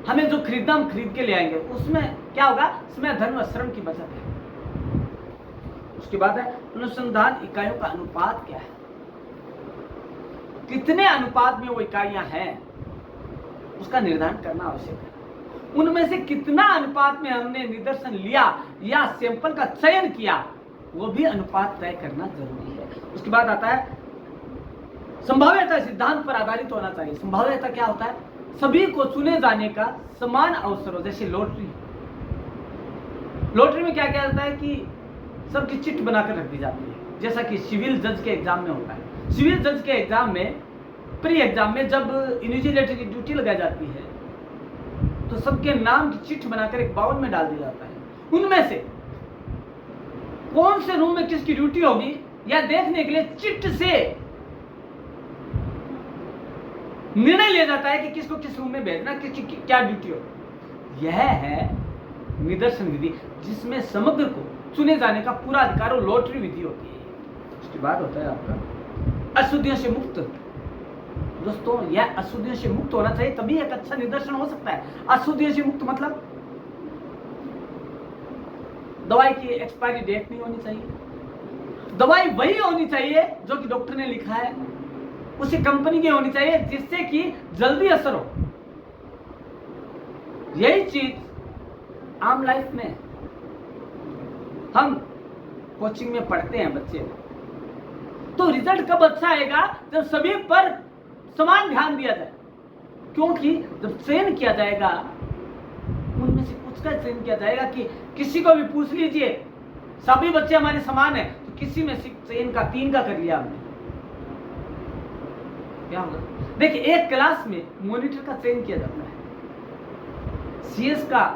हमें जो खरीदना हम खरीद के ले आएंगे, उसमें क्या होगा, समय, धन व श्रम की बचत है। उसके बाद है अनुसंधान इकाइयों का अनुपात क्या है, कितने अनुपात में वो इकाइयां हैं उसका निर्धारण करना आवश्यक है। उनमें से कितना अनुपात में हमने निदर्शन लिया या सैंपल का चयन किया, वो भी अनुपात तय करना जरूरी है। उसके बाद आता है संभाव्यता, सिद्धांत पर आधारित होना चाहिए। संभाव्यता क्या होता है, सभी को चुने जाने का समान अवसर हो, जैसे लॉटरी। लॉटरी में क्या किया जाता है कि सबकी चिट बनाकर रख दी जाती है, जैसा कि सिविल जज के एग्जाम में होता है। सिविल जज के एग्जाम में, प्री एग्जाम में जब इन्विजिलेटर की ड्यूटी लगाई जाती है तो सबके नाम की चिट बनाकर एक बाउल में डाल दिया जाता है। उनमें से कौन से रूम में किसकी ड्यूटी होगी या देखने के लिए चिट से निर्णय लिया जाता है कि किसको किस रूम में भेजना, किसकी क्या ड्यूटी होगी। यह है निदर्शन विधि, जिसमें समग्र को चुने जाने का पूरा अधिकार और लॉटरी विधि होती है। उसके बाद होता है आपका अशुद्धियों से मुक्त। दोस्तों यह अशुद्धियों से मुक्त होना चाहिए, तभी एक अच्छा निदर्शन हो सकता है। अशुद्धियों से मुक्त मतलब दवाई की एक्सपायरी डेट नहीं होनी चाहिए, दवाई वही होनी चाहिए जो कि डॉक्टर ने लिखा है, उसी कंपनी की होनी चाहिए जिससे कि जल्दी असर हो। यही चीज आम लाइफ में हम कोचिंग में पढ़ते हैं बच्चे, तो रिजल्ट कब अच्छा आएगा, जब सभी पर समान ध्यान दिया जाए। क्योंकि जब चयन किया जाएगा, उनमें से कुछ का चयन किया जाएगा कि किसी को भी पूछ लीजिए, सभी बच्चे हमारे समान हैं, तो किसी में से चयन का 3 का कर लिया हमने, क्या होगा। देखिए एक क्लास में मॉनिटर का चयन किया जाता है, सीएस का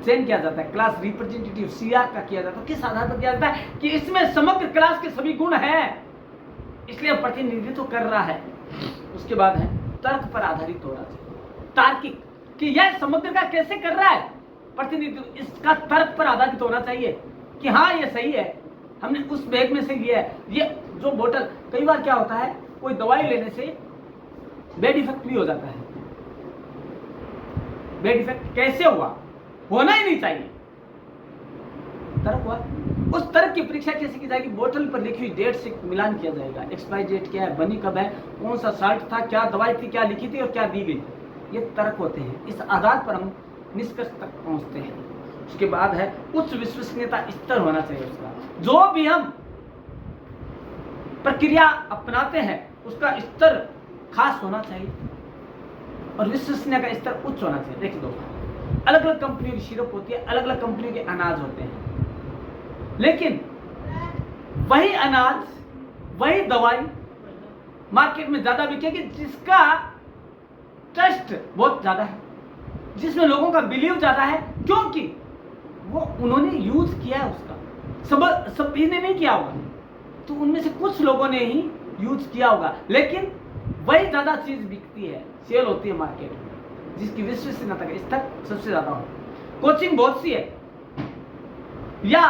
चयन किया जाता है, क्लास रिप्रेजेंटेटिव सीआर का किया जाता है। किस आधार पर किया जाता है कि इसमें समग्र क्लास के सभी गुण हैं, इसलिए प्रतिनिधित्व कर रहा है। उसके बाद है तर्क पर आधारित होना चाहिए, तार्किक, कि यह समग्र का कैसे कर रहा है प्रतिनिधित्व, इसका तर्क पर आधारित होना चाहिए कि हाँ ये सही है, हमने उस बैग में से लिया है। ये जो बोतल, कई बार क्या होता है, कोई दवाई लेने से बेड इफेक्ट भी हो जाता है। बेड इफेक्ट कैसे हुआ, होना ही नहीं चाहिए, तर्क हुआ। उस तर्क की परीक्षा कैसे की जाएगी, बोतल पर लिखी हुई डेट से मिलान किया जाएगा, एक्सपायरी डेट क्या है, बनी कब है, कौन सा साल्ट था, क्या दवाई थी, क्या लिखी थी और क्या दी गई। ये तर्क होते हैं, इस आधार पर हम निष्कर्ष तक पहुंचते हैं। उसके बाद है उच्च विश्वसनीयता स्तर होना चाहिए उसका, जो भी हम प्रक्रिया अपनाते हैं उसका स्तर खास होना चाहिए और विश्वसनीयता का स्तर उच्च होना चाहिए। देखिए दोस्तों, अलग अलग कंपनियों की सिरप होती है, अलग अलग कंपनियों के अनाज होते हैं, लेकिन वही अनाज, वही दवाई मार्केट में ज्यादा बिकेगी जिसका ट्रस्ट बहुत ज्यादा है, जिसमें लोगों का बिलीव ज्यादा है, क्योंकि वो उन्होंने यूज किया है उसका। सभी ने नहीं किया होगा, तो उनमें से कुछ लोगों ने ही यूज किया होगा, लेकिन वही ज्यादा चीज बिकती है, सेल होती है मार्केट में, जिसकी विश्वसनीयता का स्तर सबसे ज्यादा हो। कोचिंग बहुत सी है या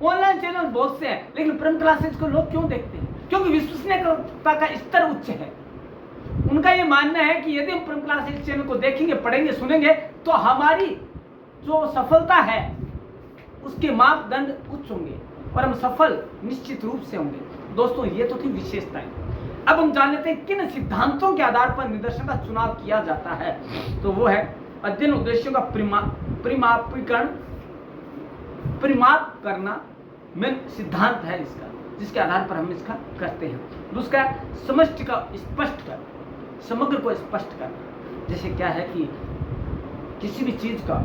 ऑनलाइन चैनल बहुत से हैं, लेकिन प्रीमियम क्लासेस को लोग क्यों देखते हैं, क्योंकि विश्वसनीयता का स्तर उच्च है। उनका ये मानना है कि यदि हम प्रीमियम क्लासेस चैनल को देखेंगे, पढ़ेंगे, सुनेंगे, तो हमारी जो सफलता है उसके मापदंड उच्च होंगे और हम सफल निश्चित रूप से होंगे। दोस्तों ये तो थी विशेषताएं। अब हम जान लेते हैं किन सिद्धांतों के आधार पर निदर्शन का चुनाव किया जाता है। तो वो है अध्ययन उद्देश्यों का परिमाप करना मेन सिद्धांत है इसका, जिसके आधार पर हम इसका करते हैं। दूसरा समष्टि का स्पष्ट कर, समग्र को स्पष्ट करना। जैसे क्या है कि किसी भी चीज का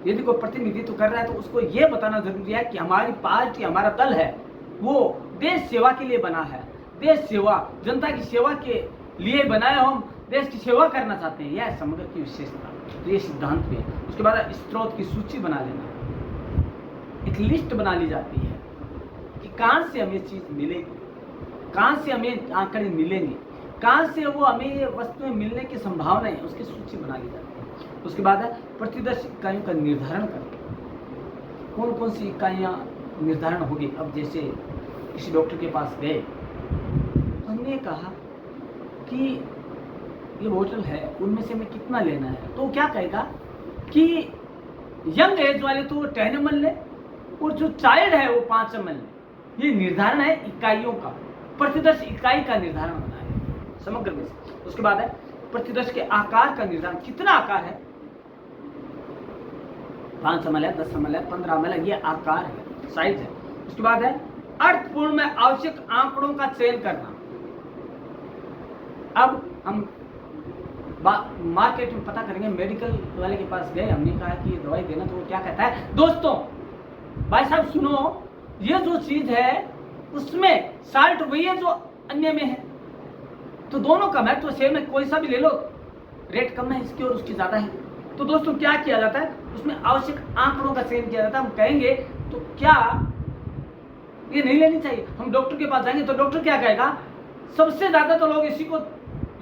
यदि कोई प्रतिनिधित्व कर रहा है तो उसको यह बताना जरूरी है कि हमारी पार्टी, हमारा दल है वो देश सेवा के लिए बना है, देश सेवा, जनता की सेवा के लिए बनाए, हम देश की सेवा करना चाहते हैं। यह समग्र की विशेषता, तो ये सिद्धांत भी है। उसके बाद स्रोत की सूची बना लेना, एक लिस्ट बना ली जाती है कि कहां से हमें चीज मिलेगी, कहां से हमें आंकड़े मिलेंगे, कहां से वो हमें ये वस्तुएं मिलने की संभावना है, उसकी सूची बना ली जाती है। उसके बाद है प्रतिदर्श इकाइयों का निर्धारण करके, कौन कौन सी इकाइयां निर्धारण होगी। अब जैसे किसी डॉक्टर के पास गए, हमने कहा कि ये बोतल है, उनमें से हमें कितना लेना है, तो क्या कहेगा कि यंग एज वाले तो 10 ml ले और जो चाइल्ड है वो 5 ml ले। ये निर्धारण है इकाइयों का, प्रतिदर्श इकाई का निर्धारण होना है समग्र में से। उसके बाद है प्रतिदर्श के आकार का निर्धारण, कितना आकार है, 5 ml है, 10 ml है, 15 ml है, ये आकार है, साइज है। उसके बाद है अर्थपूर्ण में आवश्यक आंकड़ों का चयन करना। अब हम मार्केट में पता करेंगे, मेडिकल वाले के पास गए, हमने कहा कि दवाई देना, तो वो क्या कहता है, दोस्तों भाई साहब सुनो, ये जो चीज है उसमें साल्ट वही है जो अन्य में है, तो दोनों कम है, तो सेम है, कोई सा भी ले लो, रेट कम है इसकी और उसकी ज्यादा है। तो दोस्तों क्या किया जाता है, उसमें आवश्यक आंकड़ों का चयन किया जाता है। हम कहेंगे तो क्या ये नहीं लेनी चाहिए, हम डॉक्टर के पास जाएंगे तो डॉक्टर क्या कहेगा, सबसे ज्यादा तो लोग इसी को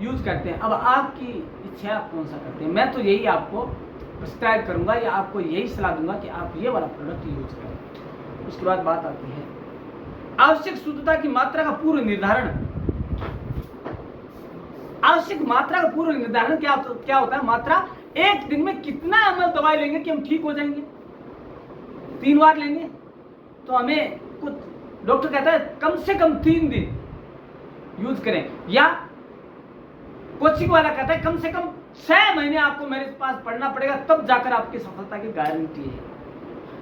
यूज करते हैं। अब आपकी इच्छा आप कौन सा करते हैं, मैं तो यही आपको प्रिस्क्राइब करूंगा या आपको यही सलाह दूंगा कि आप ये वाला प्रोडक्ट यूज करें। उसके बाद बात आती है आवश्यक शुद्धता की मात्रा का पूर्व निर्धारण। आवश्यक मात्रा का पूर्व निर्धारण क्या होता है, मात्रा, एक दिन में कितना ml दवाई लेंगे कि हम ठीक हो जाएंगे, 3 बार लेंगे तो हमें कुछ डॉक्टर कहता है कम से कम 3 दिन यूज करें, या कोचिंग वाला कहता है कम से कम 6 महीने आपको मेरे पास पढ़ना पड़ेगा, तब जाकर आपकी सफलता की गारंटी है।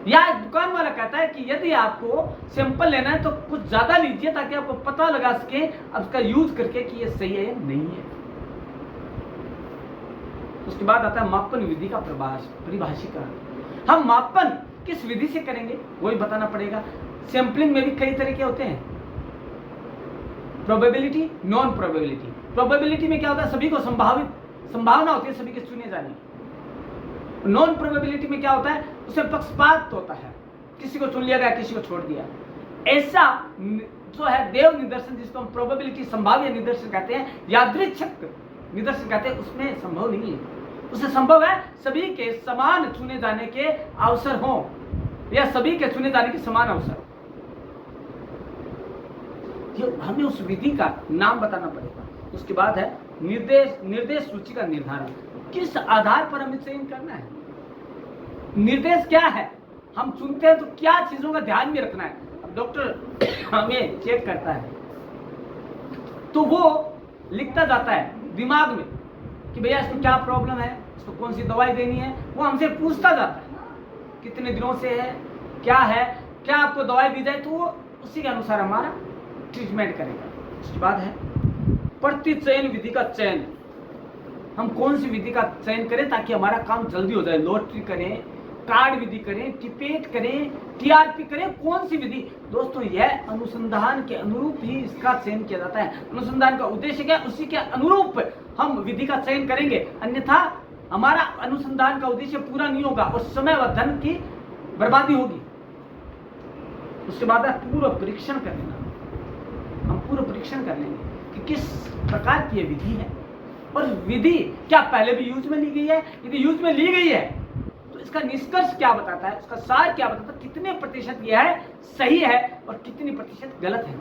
या दुकान वाला कहता है कि यदि आपको सैंपल लेना है तो कुछ ज्यादा लीजिए ताकि आपको पता लगा सके अब उसका यूज करके कि ये सही है या नहीं है। उसके बाद आता है मापन विधि का परिभाषीकरण। हम मापन किस विधि से करेंगे वही बताना पड़ेगा। सैंपलिंग में भी कई तरह के होते हैं, प्रोबेबिलिटी, नॉन प्रोबेबिलिटी। प्रोबेबिलिटी में क्या होता है, सभी को संभावना होती है सभी के चुने जाने की। नॉन प्रोबेबिलिटी में क्या होता है, उसमें पक्षपात होता है, किसी को चुन लिया गया, किसी को छोड़ दिया। ऐसा जो है देव निदर्शन, जिसको हम प्रोबेबिलिटी, संभाव्य निदर्शन कहते हैं, यादृच्छिक निदर्शन कहते हैं, उसमें संभव नहीं है। उससे संभव है सभी के समान चुने जाने के अवसर हो, या सभी के चुने जाने के समान अवसर। हमें उस विधि का नाम बताना पड़ेगा। उसके बाद है निर्देश सूची का निर्धारण, किस आधार पर हमें चयन करना है। निर्देश क्या है, हम चुनते हैं तो क्या चीजों का ध्यान में रखना है। अब डॉक्टर हमें चेक करता है तो वो लिखता जाता है दिमाग में कि भैया इसको क्या प्रॉब्लम है, इसको कौन सी दवाई देनी है। वो हमसे पूछता जाता है कितने दिनों से है, क्या है, क्या आपको दवाई दी जाए, तो वो उसी के अनुसार हमारा ट्रीटमेंट करेगा। उसके बाद है प्रति चयन विधि का चयन। हम कौन सी विधि का चयन करें ताकि हमारा काम जल्दी हो जाए। लॉटरी करें, कार्ड विधि करें, टिपेट करें, टीआरपी करें, कौन सी विधि। दोस्तों यह अनुसंधान के अनुरूप ही इसका चयन किया जाता है। अनुसंधान का उद्देश्य क्या, उसी के अनुरूप हम विधि का चयन करेंगे, अन्यथा हमारा अनुसंधान का उद्देश्य पूरा नहीं होगा और समय व धन की बर्बादी होगी। उसके बाद है पूर्व परीक्षण कर लेना। हम पूर्व परीक्षण कर लेंगे कि किस प्रकार की विधि है और विधि क्या पहले भी यूज में ली गई है। यदि यूज में ली गई है तो इसका निष्कर्ष क्या बताता है, उसका सार क्या बताता है, कितने प्रतिशत यह है सही है और कितनी प्रतिशत गलत है।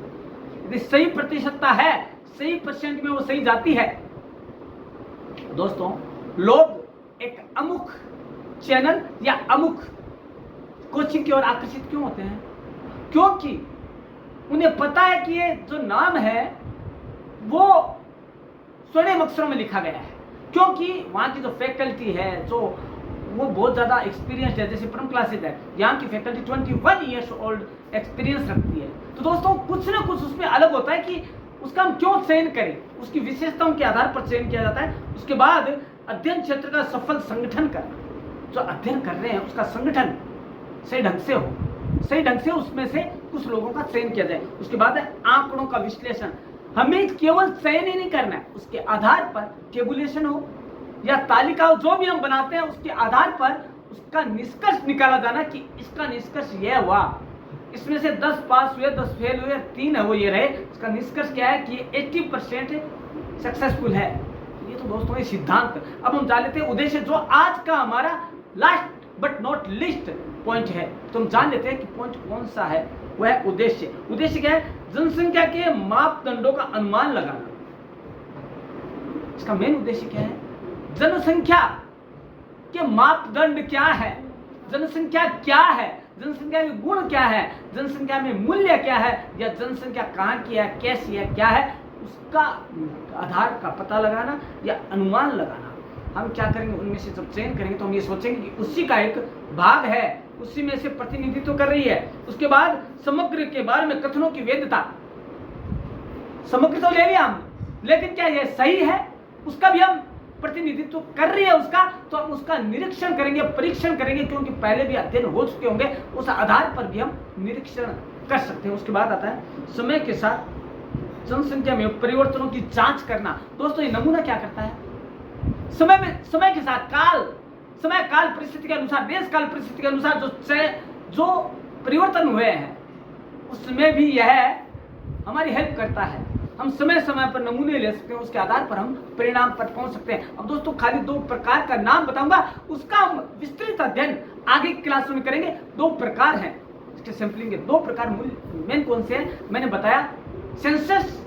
यदि सही प्रतिशतता है, सही परसेंट में वो सही जाती है। दोस्तों लोग एक अमुक चैनल या अमुक कोचिंग की ओर आकर्षित क्यों होते हैं, क्योंकि उन्हें पता है कि ये जो नाम है वो स्वर्णिम अक्षरों में लिखा गया है, क्योंकि वहाँ की जो फैकल्टी है जो वो बहुत ज़्यादा एक्सपीरियंस्ड है। जैसे परम क्लासेज है, यहाँ की फैकल्टी 21 ईयर्स ओल्ड एक्सपीरियंस रखती है। तो दोस्तों कुछ ना कुछ उसमें अलग होता है कि उसका हम क्यों चयन करें, उसकी विशेषताओं के आधार पर चयन किया जाता है। उसके बाद अध्ययन क्षेत्र का सफल संगठन करना, जो अध्ययन कर रहे हैं उसका संगठन सही ढंग से हो, सही ढंग से उसमें से कुछ लोगों का चयन किया जाए। उसके बाद है आंकड़ों का विश्लेषण। हमें केवल चयन ही नहीं करना है, उसके आधार पर टेबुलेशन हो या तालिका हो, जो भी हम बनाते हैं उसके आधार पर उसका निष्कर्ष निकाला जाना कि इसका निष्कर्ष यह हुआ इसमें से 10 पास हुए, 10 फेल हुए, 3 है वो ये रहे। इसका निष्कर्ष क्या है कि ये 80% सक्सेसफुल है। ये तो दोस्तों ये सिद्धांत। अब हम जान लेते हैं उद्देश्य, जो आज का हमारा last but not least point है। तो हम जान लेते हैं कि पॉइंट कौन सा है, वह है उद्देश्य। उद्देश्य क्या है? जनसंख्या के मापदंडों का अनुमान लगाना। इसका मेन उद्देश्य क्या है? जनसंख्या के मापदंड क्या है, जनसंख्या क्या है, जनसंख्या के गुण क्या है, जनसंख्या में मूल्य क्या है, या जनसंख्या कहाँ की है, कैसी है, क्या है, उसका आधार का पता लगाना या अनुमान लगाना। हम क्या करेंगे, उनमें से जब चयन करेंगे तो हम ये सोचेंगे कि उसी का एक भाग है, उसी में से प्रतिनिधित्व कर रही है। उसके बाद समग्र के बारे में कथनों की वैधता, समग्र तो ले लिया हम, लेकिन क्या यह सही है, उसका भी हम प्रतिनिधित्व कर रही है उसका, तो हम उसका निरीक्षण करेंगे, परीक्षण करेंगे, क्योंकि पहले भी अध्ययन हो चुके होंगे, उस आधार पर भी हम निरीक्षण कर सकते हैं। उसके बाद आता है समय के साथ जनसंख्या में परिवर्तनों की जांच करना। दोस्तों ये नमूना क्या करता है, समय के साथ समय काल परिस्थिति के अनुसार, देश काल परिस्थिति के अनुसार जो परिवर्तन हुए हैं, उसमें भी यह हमारी हेल्प करता है। हम समय समय पर नमूने ले सकते हैं, उसके आधार पर हम परिणाम पर पहुंच सकते हैं। अब दोस्तों खाली 2 प्रकार का नाम बताऊंगा, उसका हम विस्तृत अध्ययन आगे की क्लास में करेंगे। 2 प्रकार हैं इसके सैंपलिंग के, 2 प्रकार मेन कौन से हैं मैंने बताया, सेंसस,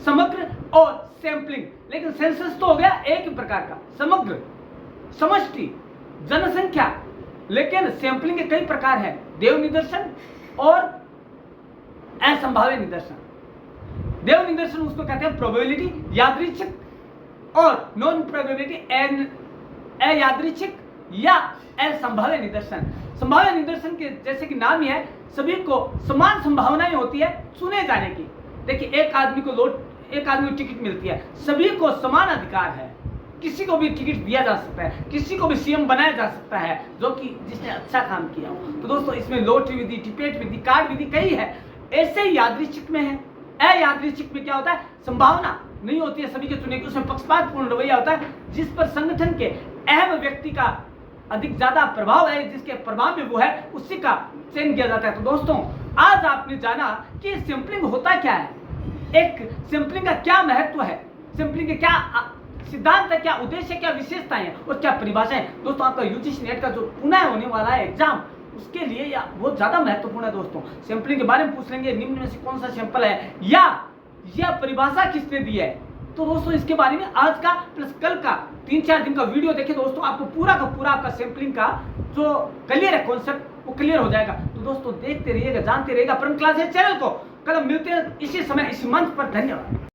समग्र और सैंपलिंग। लेकिन सेंसस तो हो गया एक ही प्रकार का, समग्र समष्टि जनसंख्या, लेकिन सैंपलिंग के कई प्रकार हैं, देव निदर्शन और असंभाव्य निदर्शन। देव निदर्शन उसको कहते हैं प्रोबेबिलिटी, यादृच्छिक, और नॉन प्रोबेबिलिटी अयादृच्छिक या असंभाव्य निदर्शन। संभाव्य निदर्शन के जैसे कि नाम ही है, सभी को समान संभावनाएं होती है चुने जाने की। देखिए एक आदमी को टिकट मिलती है, सभी को समान अधिकार है, किसी को भी टिकट दिया जा सकता है, किसी को भी सीएम बनाया जा सकता है, जो कि जिसने अच्छा काम किया हो। तो दोस्तों इसमें लॉटरी विधि, टिपेट विधि, कार्ड विधि कई है। ऐसे ही यादृच्छिक में है। अयादृच्छिक में क्या होता है, संभावना नहीं होती है सभी के चुने की, उसमें पक्षपातपूर्ण रवैया होता है, जिस पर संगठन के अहम व्यक्ति का अधिक ज्यादा प्रभाव है, जिसके प्रभाव में वो है, उसी का चयन किया जाता है। तो दोस्तों आज आपने जाना कि सैंपलिंग होता क्या है, एक सैंपलिंग का क्या महत्व है, सैंपलिंग के क्या सिद्धांत है, क्या उद्देश्य, क्या विशेषताएं हैं और क्या परिभाषाएं। दोस्तों आपका यूजीसी नेट का जो पुनः होने वाला है एग्जाम, उसके लिए या बहुत ज्यादा महत्वपूर्ण है। दोस्तों सैंपलिंग के बारे में पूछ लेंगे, निम्न में से कौन सा सैंपल है, या यह परिभाषा किसने दी है। तो दोस्तों इसके बारे में आज का प्लस कल का 3-4 दिन का वीडियो देखें दोस्तों, आपको पूरा का पूरा आपका सैंपलिंग का जो क्लियर है कॉन्सेप्ट, वो क्लियर हो जाएगा। तो दोस्तों देखते रहिएगा, जानते रहिएगा परम क्लासेस चैनल को। कल हम मिलते हैं इसी समय इसी मंच पर। धन्यवाद।